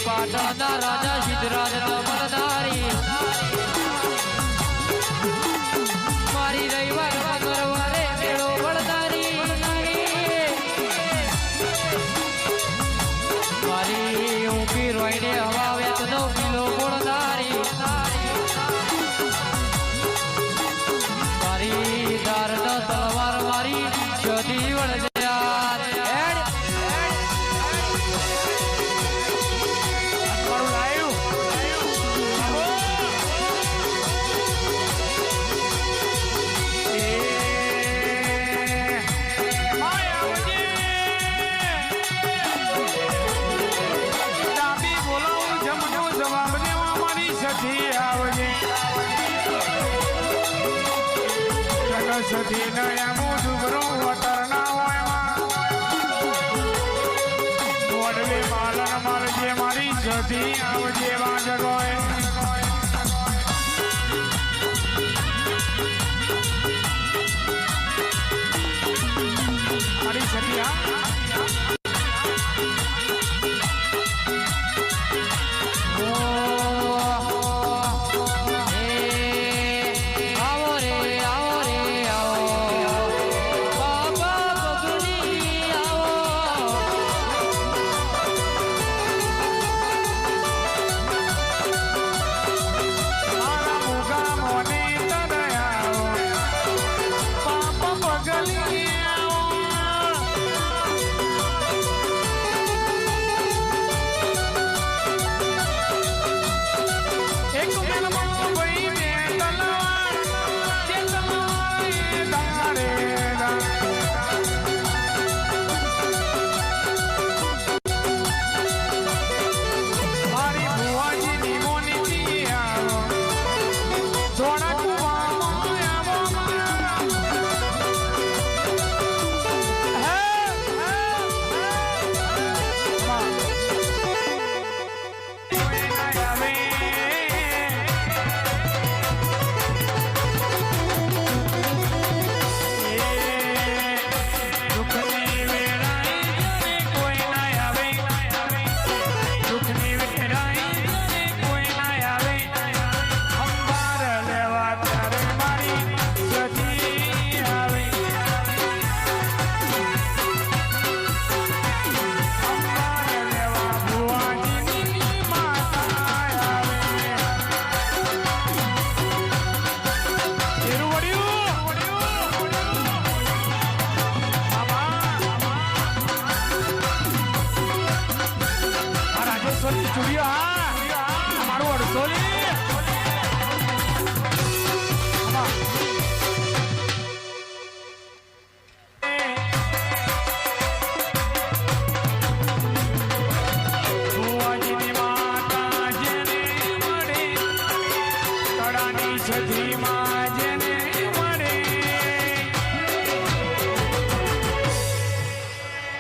પાટણના રાજા સિદ્ધરાજ મરદારી મારી રવિવાર મંગળવારે મેળો વળદારી મારી ઊંઘી રોઈને હવા વેતનો કિલો ગોળદારી મારી દારદ તલવાર મારી જદી વળદે સધી નયા ડુબરો વતરના વડવે માલન મારજે મારી સધી આવજે વાંજગોય મારી સધી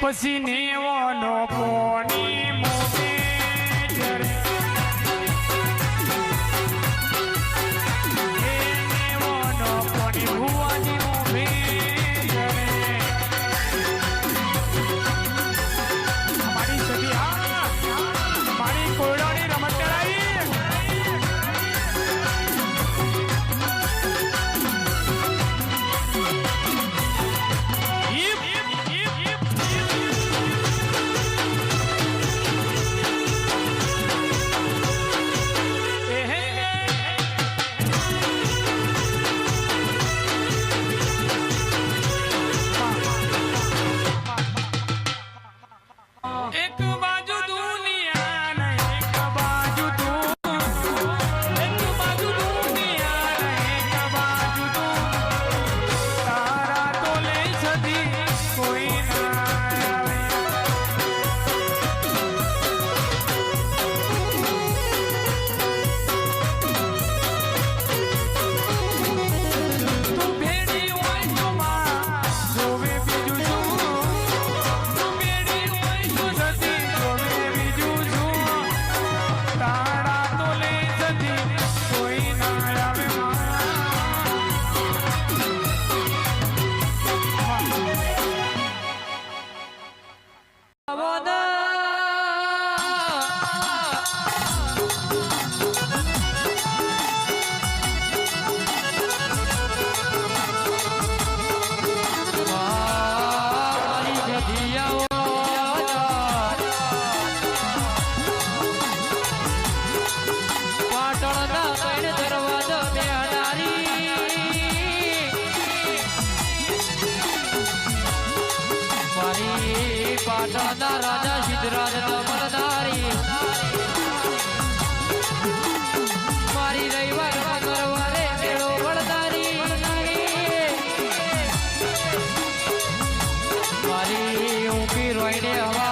પછી નેવાનો પોની મોકે જરે નેવાનો પોની ભુવાની મોકે જરે મારી સદી મારી કોયડાની રમત કરાઈ પાટણના ત્રણ દરવાજા બેહનારી મારી પાટણના રાજા સિદ્ધરાજ દમણદારી મારી રવિવાર મંગળવારે મેળો વળદારી મારી ઊંઘી રોઈને હવા